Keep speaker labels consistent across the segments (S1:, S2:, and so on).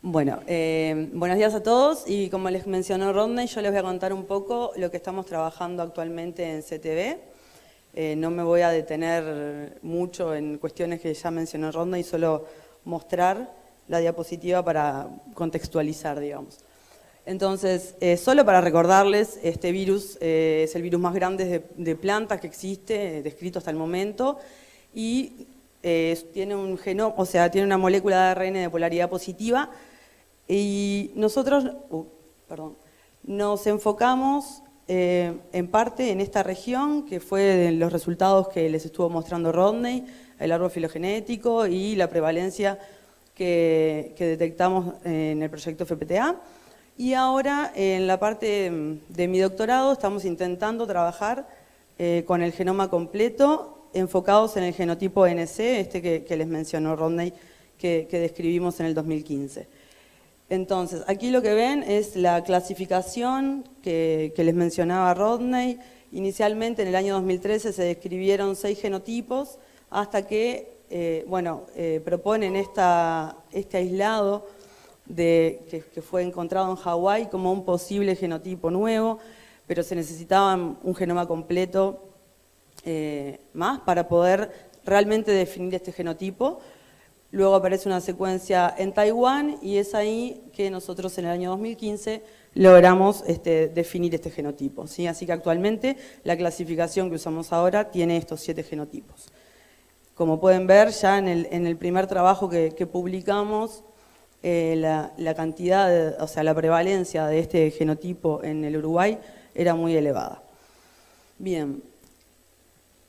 S1: Bueno, buenos días a todos y como les mencionó Rodney, yo les voy a contar un poco lo que estamos trabajando actualmente en CTV. No me voy a detener mucho en cuestiones que ya mencionó Rodney, solo mostrar la diapositiva para contextualizar, digamos. Entonces, solo para recordarles, este virus es el virus más grande de plantas que existe, descrito hasta el momento, y tiene un genoma, o sea, tiene una molécula de ARN de polaridad positiva, y nosotros nos enfocamos en parte en esta región, que fue de los resultados que les estuvo mostrando Rodney, el árbol filogenético y la prevalencia que detectamos en el proyecto FPTA. Y ahora, en la parte de mi doctorado, estamos intentando trabajar con el genoma completo, enfocados en el genotipo NC, que les mencionó Rodney, que describimos en el 2015. Entonces, aquí lo que ven es la clasificación que les mencionaba Rodney. Inicialmente, en el año 2013, se describieron 6 genotipos, hasta que, proponen este aislado que fue encontrado en Hawái como un posible genotipo nuevo, pero se necesitaba un genoma completo más para poder realmente definir este genotipo. Luego aparece una secuencia en Taiwán y es ahí que nosotros en el año 2015 logramos definir este genotipo, ¿sí? Así que actualmente la clasificación que usamos ahora tiene estos 7 genotipos. Como pueden ver, ya en el primer trabajo que publicamos, la cantidad, la prevalencia de este genotipo en el Uruguay era muy elevada. Bien.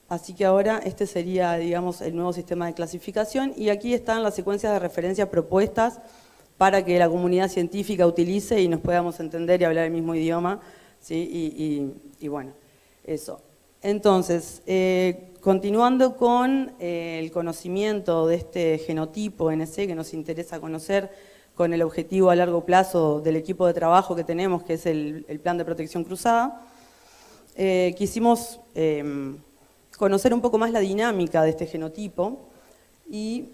S1: Así que ahora este sería, digamos, el nuevo sistema de clasificación y aquí están las secuencias de referencia propuestas para que la comunidad científica utilice y nos podamos entender y hablar el mismo idioma, ¿sí? Y bueno, eso. Entonces, continuando con el conocimiento de este genotipo NC que nos interesa conocer con el objetivo a largo plazo del equipo de trabajo que tenemos, que es el Plan de Protección Cruzada, quisimos conocer un poco más la dinámica de este genotipo y,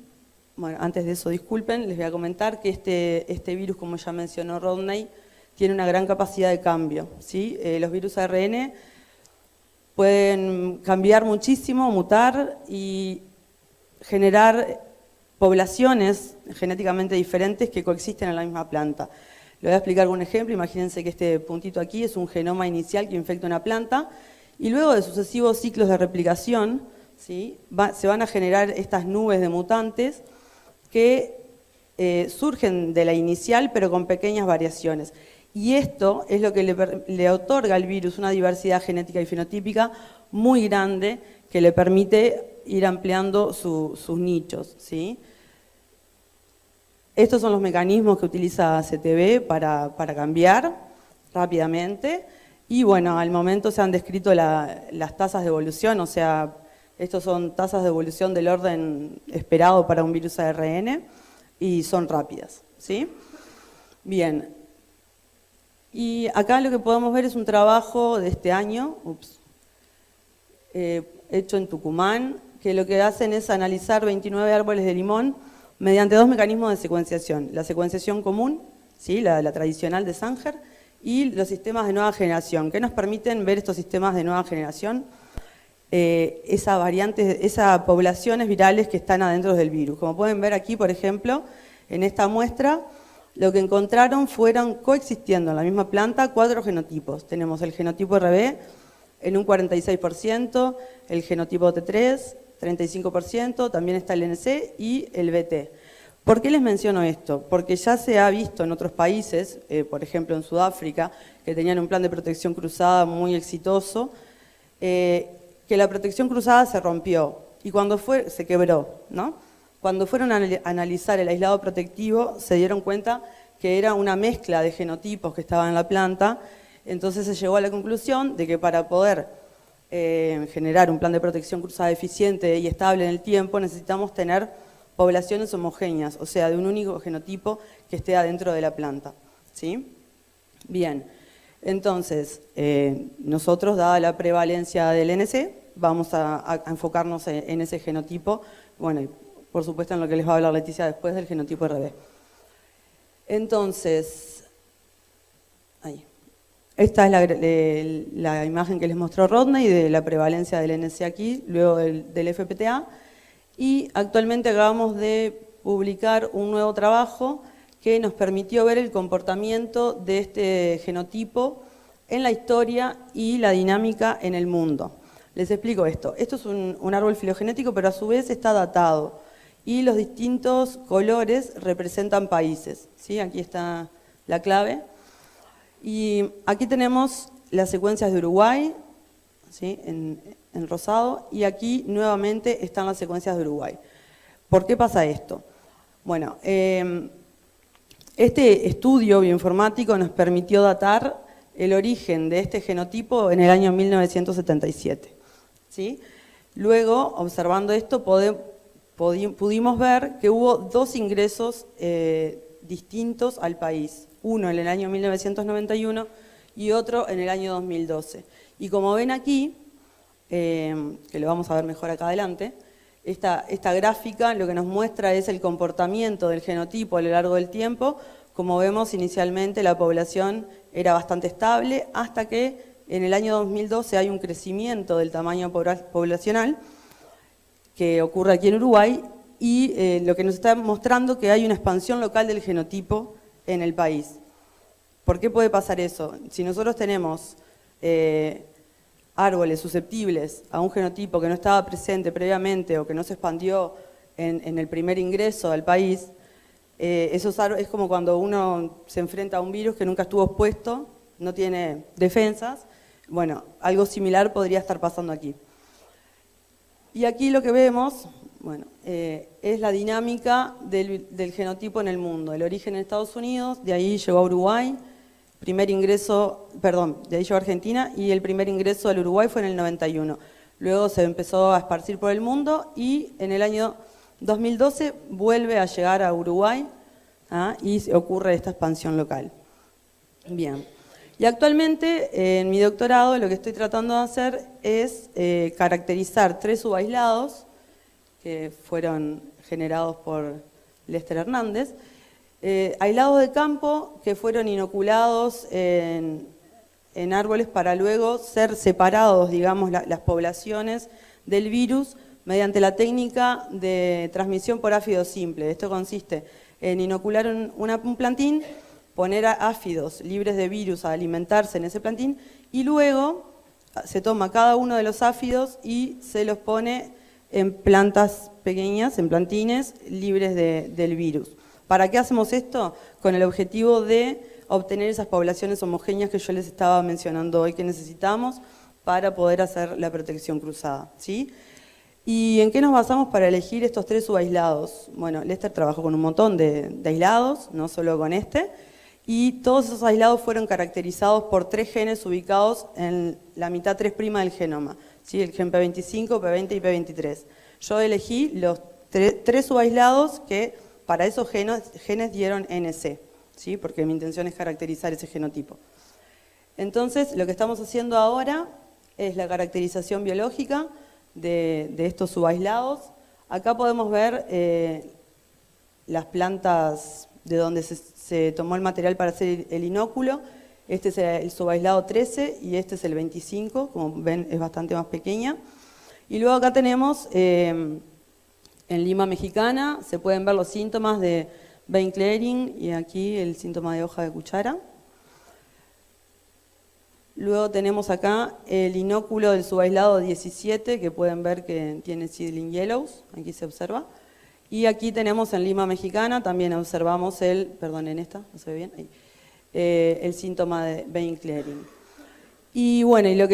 S1: bueno, antes de eso, disculpen, les voy a comentar que este virus, como ya mencionó Rodney, tiene una gran capacidad de cambio, ¿sí? Los virus ARN pueden cambiar muchísimo, mutar y generar poblaciones genéticamente diferentes que coexisten en la misma planta. Les voy a explicar un ejemplo. Imagínense que este puntito aquí es un genoma inicial que infecta una planta y luego de sucesivos ciclos de replicación, ¿sí? Se van a generar estas nubes de mutantes que surgen de la inicial pero con pequeñas variaciones. Y esto es lo que le otorga al virus una diversidad genética y fenotípica muy grande que le permite ir ampliando sus nichos, ¿sí? Estos son los mecanismos que utiliza CTV para cambiar rápidamente. Y bueno, al momento se han descrito las tasas de evolución, o sea, estos son tasas de evolución del orden esperado para un virus ARN y son rápidas, ¿sí? Bien. Y acá lo que podemos ver es un trabajo de este año, hecho en Tucumán, que lo que hacen es analizar 29 árboles de limón mediante 2 mecanismos de secuenciación. La secuenciación común, ¿sí? la tradicional de Sanger, y los sistemas de nueva generación, que nos permiten ver estos sistemas de nueva generación, esas poblaciones virales que están adentro del virus. Como pueden ver aquí, por ejemplo, en esta muestra, lo que encontraron fueron coexistiendo en la misma planta 4 genotipos. Tenemos el genotipo RB en un 46%, el genotipo T3, 35%, también está el NC y el BT. ¿Por qué les menciono esto? Porque ya se ha visto en otros países, por ejemplo en Sudáfrica, que tenían un plan de protección cruzada muy exitoso, que la protección cruzada se rompió y cuando se quebró, ¿no? Cuando fueron a analizar el aislado protectivo se dieron cuenta que era una mezcla de genotipos que estaban en la planta, entonces se llegó a la conclusión de que para poder generar un plan de protección cruzada eficiente y estable en el tiempo necesitamos tener poblaciones homogéneas, o sea, de un único genotipo que esté adentro de la planta, ¿sí? Bien, entonces, nosotros, dada la prevalencia del NC, vamos a enfocarnos en ese genotipo, bueno, y por supuesto en lo que les va a hablar Leticia después del genotipo RB. Entonces, ahí. Esta es la imagen que les mostró Rodney de la prevalencia del NC aquí, luego del FPTA, y actualmente acabamos de publicar un nuevo trabajo que nos permitió ver el comportamiento de este genotipo en la historia y la dinámica en el mundo. Les explico esto. Esto es un árbol filogenético, pero a su vez está datado. Y los distintos colores representan países, ¿sí? Aquí está la clave. Y aquí tenemos las secuencias de Uruguay, ¿sí? en rosado, y aquí nuevamente están las secuencias de Uruguay. ¿Por qué pasa esto? Bueno, este estudio bioinformático nos permitió datar el origen de este genotipo en el año 1977. ¿Sí? Luego, observando esto, pudimos ver que hubo dos ingresos distintos al país. Uno en el año 1991 y otro en el año 2012. Y como ven aquí, que lo vamos a ver mejor acá adelante, esta gráfica lo que nos muestra es el comportamiento del genotipo a lo largo del tiempo. Como vemos, inicialmente la población era bastante estable hasta que en el año 2012 hay un crecimiento del tamaño poblacional que ocurre aquí en Uruguay y lo que nos está mostrando que hay una expansión local del genotipo en el país. ¿Por qué puede pasar eso? Si nosotros tenemos árboles susceptibles a un genotipo que no estaba presente previamente o que no se expandió en el primer ingreso al país, esos árboles es como cuando uno se enfrenta a un virus que nunca estuvo expuesto, no tiene defensas. Bueno, algo similar podría estar pasando aquí. Y aquí lo que vemos, bueno, es la dinámica del genotipo en el mundo. El origen en Estados Unidos, de ahí llegó a Uruguay, primer ingreso, perdón, de ahí llegó a Argentina y el primer ingreso al Uruguay fue en el 91. Luego se empezó a esparcir por el mundo y en el año 2012 vuelve a llegar a Uruguay y ocurre esta expansión local. Bien. Y actualmente en mi doctorado lo que estoy tratando de hacer es caracterizar 3 subaislados que fueron generados por Lester Hernández, aislados de campo que fueron inoculados en árboles para luego ser separados, digamos, las poblaciones del virus mediante la técnica de transmisión por áfido simple. Esto consiste en inocular un plantín, poner áfidos libres de virus a alimentarse en ese plantín y luego se toma cada uno de los áfidos y se los pone en plantas pequeñas, en plantines libres del virus. ¿Para qué hacemos esto? Con el objetivo de obtener esas poblaciones homogéneas que yo les estaba mencionando hoy que necesitamos para poder hacer la protección cruzada, ¿sí? ¿Y en qué nos basamos para elegir estos 3 subaislados? Bueno, Lester trabajó con un montón de aislados, no solo con este, y todos esos aislados fueron caracterizados por 3 genes ubicados en la mitad 3' del genoma, ¿sí? El gen P25, P20 y P23. Yo elegí los 3 subaislados que para esos genes dieron NC, ¿sí? Porque mi intención es caracterizar ese genotipo. Entonces, lo que estamos haciendo ahora es la caracterización biológica de estos subaislados. Acá podemos ver las plantas de donde se tomó el material para hacer el inóculo. Este es el subaislado 13 y este es el 25, como ven es bastante más pequeña. Y luego acá tenemos, en lima mexicana, se pueden ver los síntomas de vein clearing y aquí el síntoma de hoja de cuchara. Luego tenemos acá el inóculo del subaislado 17, que pueden ver que tiene seedling yellows, aquí se observa. Y aquí tenemos en lima mexicana, también observamos en esta, no se ve bien, ahí, el síntoma de vein clearing. Y bueno, y lo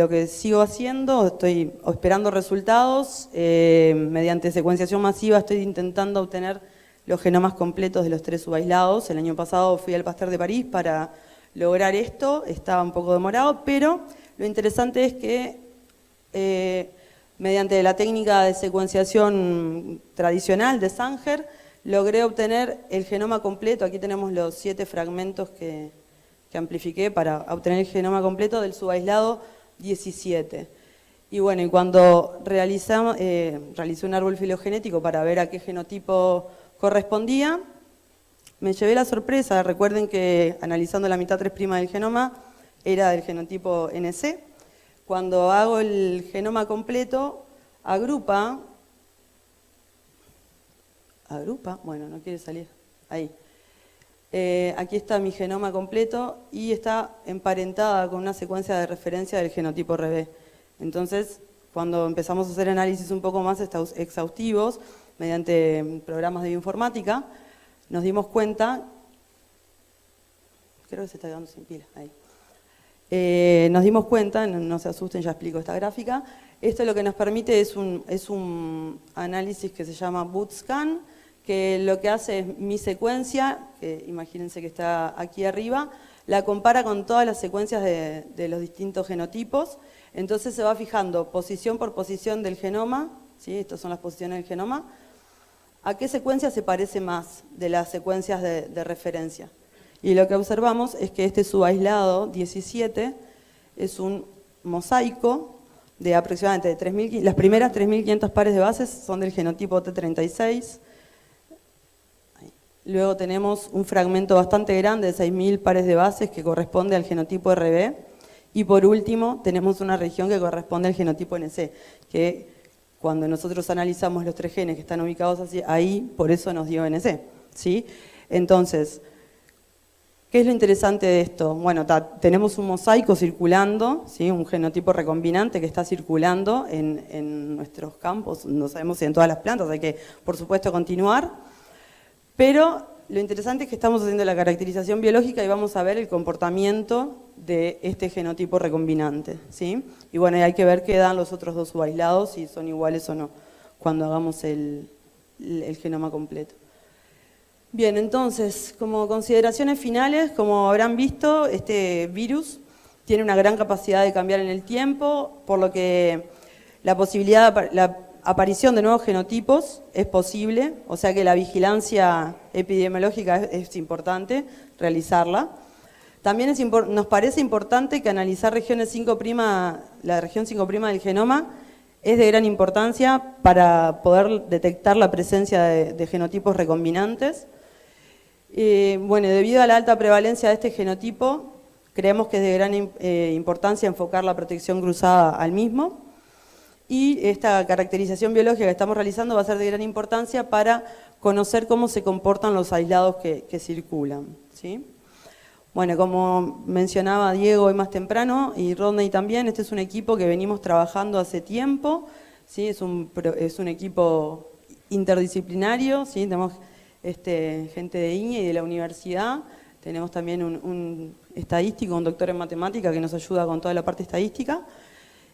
S1: que sigo haciendo, estoy esperando resultados, mediante secuenciación masiva estoy intentando obtener los genomas completos de los 3 subaislados. El año pasado fui al Pasteur de París para lograr esto, estaba un poco demorado, pero lo interesante es que mediante la técnica de secuenciación tradicional de Sanger, logré obtener el genoma completo. Aquí tenemos los 7 fragmentos que amplifiqué para obtener el genoma completo del subaislado 17. Y bueno, y cuando realicé un árbol filogenético para ver a qué genotipo correspondía, me llevé la sorpresa. Recuerden que analizando la mitad 3' del genoma era del genotipo NC. Cuando hago el genoma completo, agrupa, bueno, no quiere salir, ahí. Aquí está mi genoma completo y está emparentada con una secuencia de referencia del genotipo RB. Entonces, cuando empezamos a hacer análisis un poco más exhaustivos, mediante programas de bioinformática, nos dimos cuenta, creo que se está quedando sin pila, ahí. Nos dimos cuenta, no se asusten, ya explico esta gráfica, esto lo que nos permite es un análisis que se llama BootScan, que lo que hace es mi secuencia, que imagínense que está aquí arriba, la compara con todas las secuencias de los distintos genotipos, entonces se va fijando posición por posición del genoma, ¿sí? Estas son las posiciones del genoma, a qué secuencia se parece más de las secuencias de referencia. Y lo que observamos es que este subaislado 17 es un mosaico de aproximadamente 3.000, las primeras 3.500 pares de bases son del genotipo T36. Luego tenemos un fragmento bastante grande de 6.000 pares de bases que corresponde al genotipo RB. Y por último tenemos una región que corresponde al genotipo NC, que cuando nosotros analizamos los 3 genes que están ubicados así, ahí, por eso nos dio NC, ¿sí? Entonces, ¿qué es lo interesante de esto? Bueno, tenemos un mosaico circulando, ¿sí? Un genotipo recombinante que está circulando en nuestros campos, no sabemos si en todas las plantas, hay que, por supuesto, continuar, pero lo interesante es que estamos haciendo la caracterización biológica y vamos a ver el comportamiento de este genotipo recombinante, ¿sí? Y bueno, hay que ver qué dan los otros 2 subaislados, si son iguales o no, cuando hagamos el genoma completo. Bien, entonces, como consideraciones finales, como habrán visto, este virus tiene una gran capacidad de cambiar en el tiempo, por lo que la aparición de nuevos genotipos es posible, o sea que la vigilancia epidemiológica es importante realizarla. También nos parece importante que analizar regiones 5', la región 5' del genoma es de gran importancia para poder detectar la presencia de genotipos recombinantes. Bueno, debido a la alta prevalencia de este genotipo, creemos que es de gran importancia enfocar la protección cruzada al mismo. Y esta caracterización biológica que estamos realizando va a ser de gran importancia para conocer cómo se comportan los aislados que circulan, ¿sí? Bueno, como mencionaba Diego hoy más temprano, y Rodney también, este es un equipo que venimos trabajando hace tiempo, ¿sí? Es un equipo interdisciplinario, ¿sí? Tenemos gente de INE y de la universidad, tenemos también un estadístico, un doctor en matemática que nos ayuda con toda la parte estadística.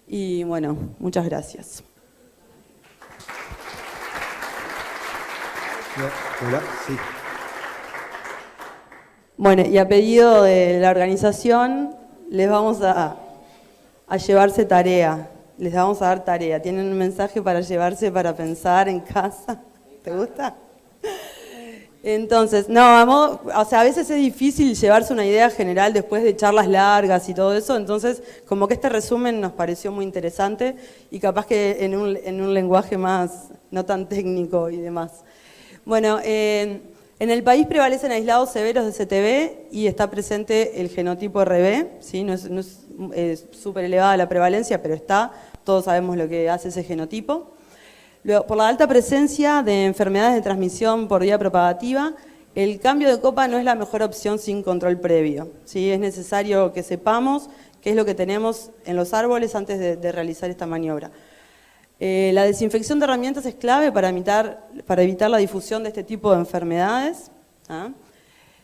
S1: Y bueno, muchas gracias.
S2: Hola, sí.
S1: Bueno, y a pedido de la organización, les vamos a llevarse tarea, les vamos a dar tarea. Tienen un mensaje para llevarse para pensar en casa. ¿Te gusta? Entonces, no, o sea, a veces es difícil llevarse una idea general después de charlas largas y todo eso, entonces como que este resumen nos pareció muy interesante y capaz que en un lenguaje más, no tan técnico y demás. Bueno, en el país prevalecen aislados severos de CTB y está presente el genotipo RB, ¿sí? No es súper elevada la prevalencia, pero está, todos sabemos lo que hace ese genotipo. Luego, por la alta presencia de enfermedades de transmisión por vía propagativa, el cambio de copa no es la mejor opción sin control previo, ¿sí? Es necesario que sepamos qué es lo que tenemos en los árboles antes de realizar esta maniobra. La desinfección de herramientas es clave para evitar la difusión de este tipo de enfermedades, ¿ah?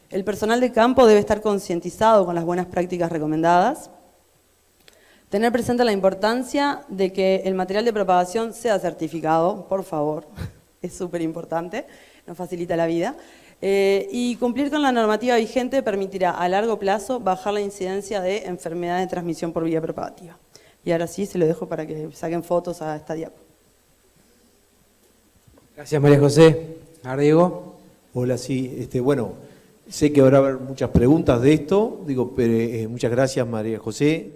S1: El personal de campo debe estar concientizado con las buenas prácticas recomendadas. Tener presente la importancia de que el material de propagación sea certificado, por favor, es súper importante, nos facilita la vida. Y cumplir con la normativa vigente permitirá a largo plazo bajar la incidencia de enfermedades de transmisión por vía propagativa. Y ahora sí, se lo dejo para que saquen fotos a esta diapo.
S3: Gracias, María José. Ahora Diego.
S2: Hola, sí. Bueno, sé que habrá muchas preguntas de esto, pero muchas gracias, María José.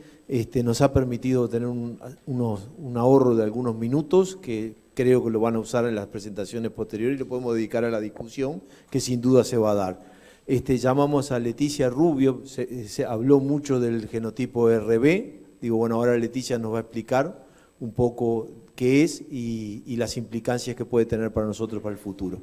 S2: nos ha permitido tener un ahorro de algunos minutos que creo que lo van a usar en las presentaciones posteriores y lo podemos dedicar a la discusión que sin duda se va a dar. Llamamos a Leticia Rubio, se habló mucho del genotipo RB, digo, bueno, ahora Leticia nos va a explicar un poco qué es y las implicancias que puede tener para nosotros para el futuro.